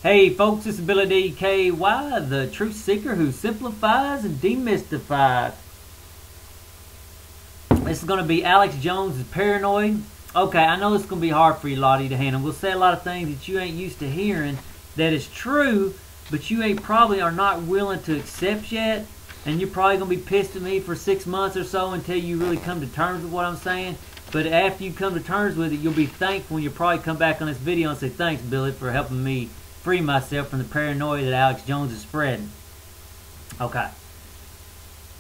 Hey folks, this is Billy DKY, the truth seeker who simplifies and demystifies. This is going to be Alex Jones' Paranoid. Okay, I know this is going to be hard for you, Lottie, to handle. We'll say a lot of things that you ain't used to hearing that is true, but you ain't probably are not willing to accept yet. And you're probably going to be pissed at me for 6 months or so until you really come to terms with what I'm saying. But after you come to terms with it, you'll be thankful and you'll probably come back on this video and say, thanks, Billy, for helping me free myself from the paranoia that Alex Jones is spreading. Okay.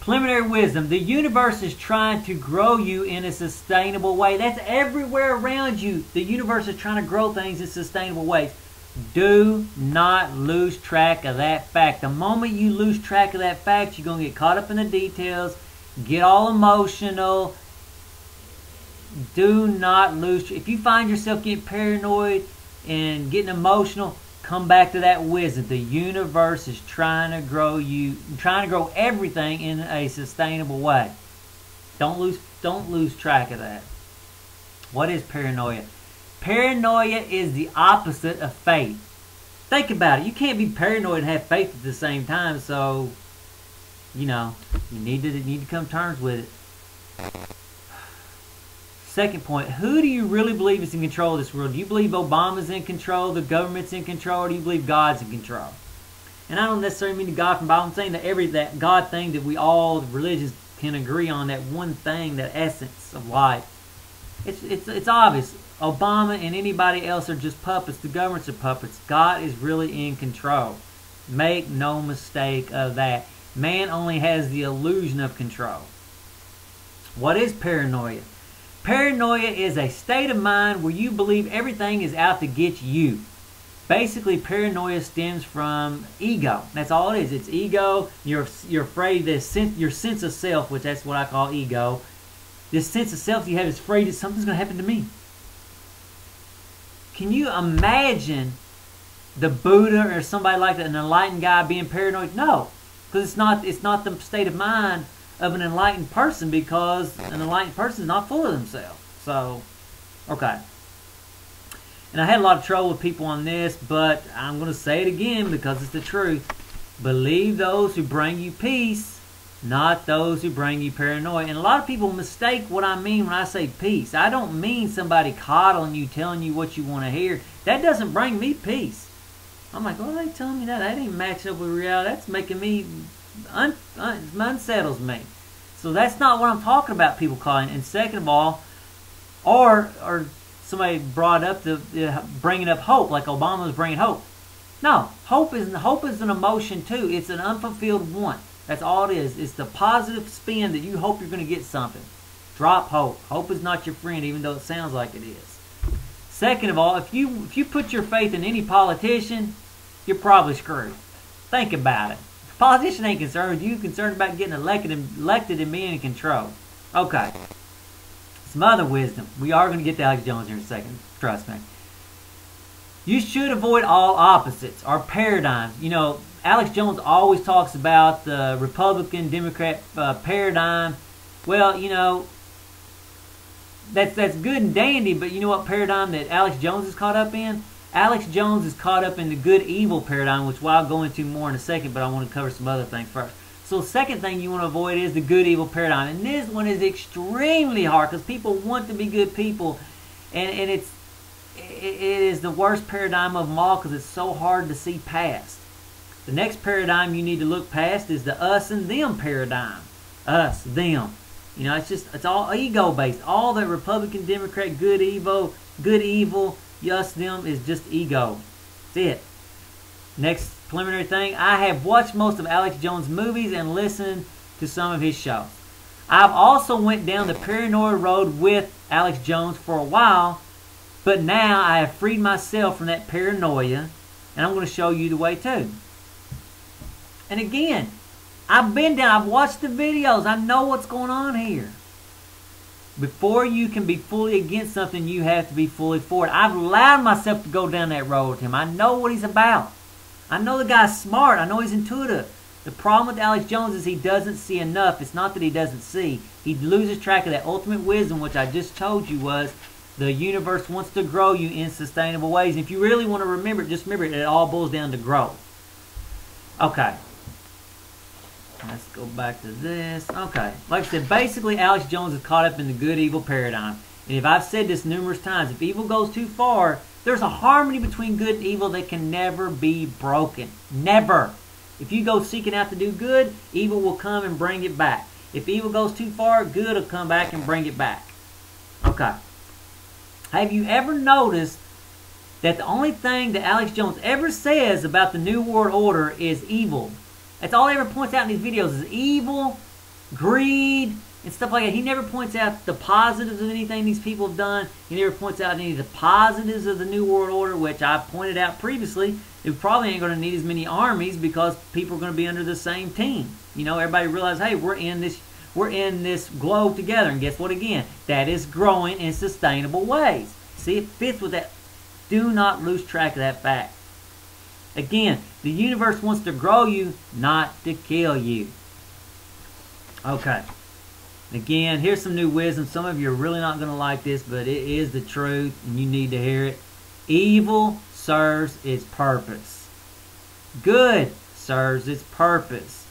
Preliminary wisdom. The universe is trying to grow you in a sustainable way. That's everywhere around you. The universe is trying to grow things in sustainable ways. Do not lose track of that fact. The moment you lose track of that fact, you're going to get caught up in the details, get all emotional. Do not lose. If you find yourself getting paranoid and getting emotional, come back to that wisdom. The universe is trying to grow you, trying to grow everything in a sustainable way. Don't lose track of that. What is paranoia? Paranoia is the opposite of faith. Think about it. You can't be paranoid and have faith at the same time. So, you know, you need to come to terms with it. Second point, who do you really believe is in control of this world? Do you believe Obama's in control, the government's in control, or do you believe God's in control? And I don't necessarily mean the God from the Bible. I'm saying that God thing that we all, the religions, can agree on, that one thing, that essence of life. It's obvious. Obama and anybody else are just puppets. The governments are puppets. God is really in control. Make no mistake of that. Man only has the illusion of control. What is paranoia? Paranoia is a state of mind where you believe everything is out to get you. Basically, paranoia stems from ego. That's all it is. It's ego. You're afraid that your sense of self, which that's what I call ego. This sense of self you have is afraid that something's going to happen to me. Can you imagine the Buddha or somebody like that, an enlightened guy, being paranoid? No, because it's not the state of mind of an enlightened person, because an enlightened person is not full of themselves. So, okay. And I had a lot of trouble with people on this, but I'm going to say it again because it's the truth. Believe those who bring you peace, not those who bring you paranoia. And a lot of people mistake what I mean when I say peace. I don't mean somebody coddling you, telling you what you want to hear. That doesn't bring me peace. I'm like, oh, they telling me that. That ain't matching up with reality. That's making me unsettles me. So that's not what I'm talking about, people calling. And second of all, or somebody brought up bringing up hope, like Obama was bringing hope. No, hope is an emotion too. It's an unfulfilled want. That's all it is. It's the positive spin that you hope you're going to get something. Drop hope. Hope is not your friend, even though it sounds like it is. Second of all, if you put your faith in any politician, you're probably screwed. Think about it. Politician ain't concerned with you. Concerned about getting elected and being in control. Okay. Some other wisdom. We are going to get to Alex Jones here in a second. Trust me. You should avoid all opposites or paradigms. You know, Alex Jones always talks about the Republican Democrat paradigm. Well, you know, that's good and dandy, but you know what paradigm that Alex Jones is caught up in? Alex Jones is caught up in the good-evil paradigm, which I'll go into more in a second, but I want to cover some other things first. So the second thing you want to avoid is the good-evil paradigm. And this one is extremely hard because people want to be good people. And it is the worst paradigm of them all because it's so hard to see past. The next paradigm you need to look past is the us and them paradigm. Us, them. You know, it's all ego-based. All that Republican, Democrat, good, evil, us, them is just ego. That's it. Next preliminary thing, I have watched most of Alex Jones' movies and listened to some of his shows. I've also went down the paranoia road with Alex Jones for a while, but now I have freed myself from that paranoia, and I'm going to show you the way too. And again, I've watched the videos. I know what's going on here. Before you can be fully against something, you have to be fully for it. I've allowed myself to go down that road with him. I know what he's about. I know the guy's smart. I know he's intuitive. The problem with Alex Jones is he doesn't see enough. It's not that he doesn't see. He loses track of that ultimate wisdom, which I just told you was The universe wants to grow you in sustainable ways. If you really want to remember it, just remember it all boils down to growth. Okay. Let's go back to this. Okay. Like I said, basically Alex Jones is caught up in the good-evil paradigm. And if I've said this numerous times, if evil goes too far, there's a harmony between good and evil that can never be broken. Never. If you go seeking out to do good, evil will come and bring it back. If evil goes too far, good will come back and bring it back. Okay. Have you ever noticed that the only thing that Alex Jones ever says about the New World Order is evil? That's all he ever points out in these videos is evil, greed, and stuff like that. He never points out the positives of anything these people have done. He never points out any of the positives of the New World Order, which I pointed out previously. It probably ain't going to need as many armies because people are going to be under the same team. You know, everybody realizes, hey, we're in this globe together. And guess what again? That is growing in sustainable ways. See, it fits with that. Do not lose track of that fact. Again, the universe wants to grow you, not to kill you. Okay. Again, here's some new wisdom. Some of you are really not going to like this, but it is the truth, and you need to hear it. Evil serves its purpose. Good serves its purpose.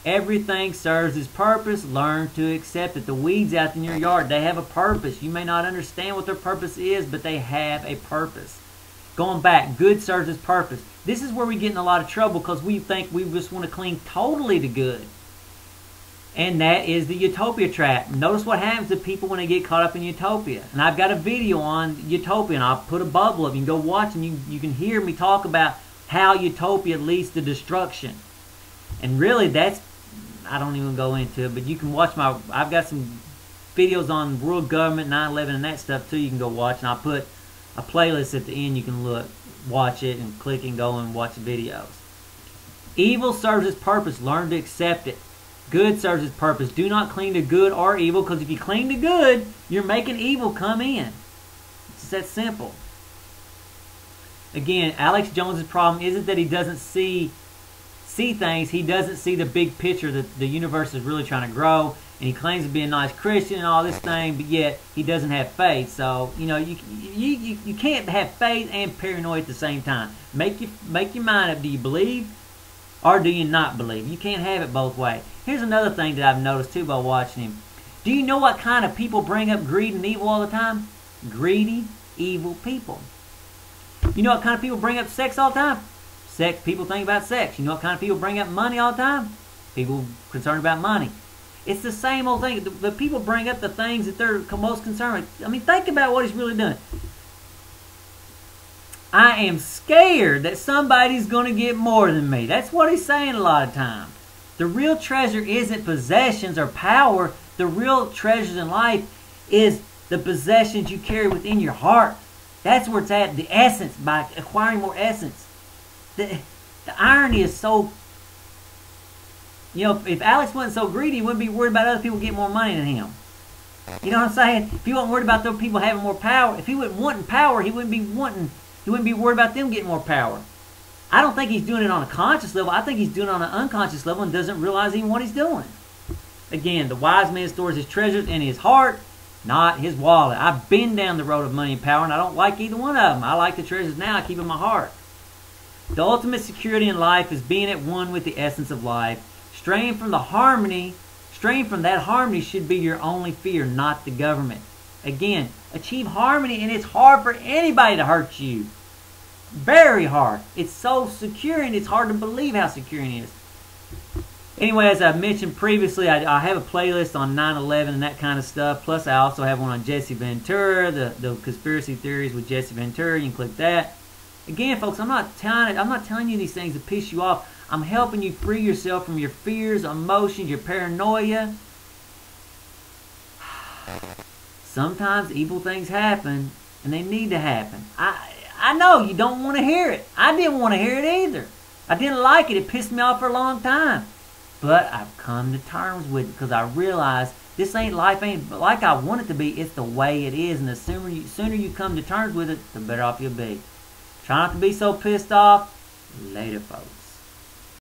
Everything serves its purpose. Learn to accept it. The weeds out in your yard, they have a purpose. You may not understand what their purpose is, but they have a purpose. Going back, good serves its purpose. This is where we get in a lot of trouble because we think we just want to cling totally to good. And that is the utopia trap. Notice what happens to people when they get caught up in utopia. And I've got a video on utopia, and I'll put a bubble up. You can go watch, and you can hear me talk about how utopia leads to destruction. And really, that's, I don't even go into it, but you can watch I've got some videos on world government, 9/11, and that stuff too. You can go watch, and I'll put a playlist at the end. You can watch it, and click and go and watch the videos. Evil serves its purpose. Learn to accept it. Good serves its purpose. Do not cling to good or evil, because if you cling to good, you're making evil come in. It's that simple. Again, Alex Jones's problem isn't that he doesn't see things. He doesn't see the big picture that the universe is really trying to grow. And he claims to be a nice Christian and all this thing, but yet he doesn't have faith. So, you know, you can't have faith and paranoia at the same time. Make your mind up. Do you believe or do you not believe? You can't have it both ways. Here's another thing that I've noticed too by watching him. Do you know what kind of people bring up greed and evil all the time? Greedy, evil people. You know what kind of people bring up sex all the time? People think about sex. You know what kind of people bring up money all the time? People concerned about money. It's the same old thing. The people bring up the things that they're most concerned with. I mean, think about what he's really doing. I am scared that somebody's going to get more than me. That's what he's saying a lot of times. The real treasure isn't possessions or power. The real treasures in life is the possessions you carry within your heart. That's where it's at, the essence, by acquiring more essence. The irony is so... You know, if Alex wasn't so greedy, he wouldn't be worried about other people getting more money than him. You know what I'm saying? If he wasn't worried about those people having more power, if he wasn't wanting power, he wouldn't be worried about them getting more power. I don't think he's doing it on a conscious level. I think he's doing it on an unconscious level and doesn't realize even what he's doing. Again, the wise man stores his treasures in his heart, not his wallet. I've been down the road of money and power, and I don't like either one of them. I like the treasures now. I keep in my heart. The ultimate security in life is being at one with the essence of life. Straying from that harmony should be your only fear, not the government. Again, achieve harmony, and it's hard for anybody to hurt you. Very hard. It's so secure, and it's hard to believe how secure it is. Anyway, as I mentioned previously, I have a playlist on 9/11 and that kind of stuff. Plus, I also have one on Jesse Ventura, the conspiracy theories with Jesse Ventura. You can click that. Again, folks, I'm not telling you these things to piss you off. I'm helping you free yourself from your fears, emotions, your paranoia. Sometimes evil things happen, and they need to happen. I know you don't want to hear it. I didn't want to hear it either. I didn't like it. It pissed me off for a long time. But I've come to terms with it because I realize life ain't like I want it to be. It's the way it is, and the sooner you come to terms with it, the better off you'll be. Try not to be so pissed off. Later, folks.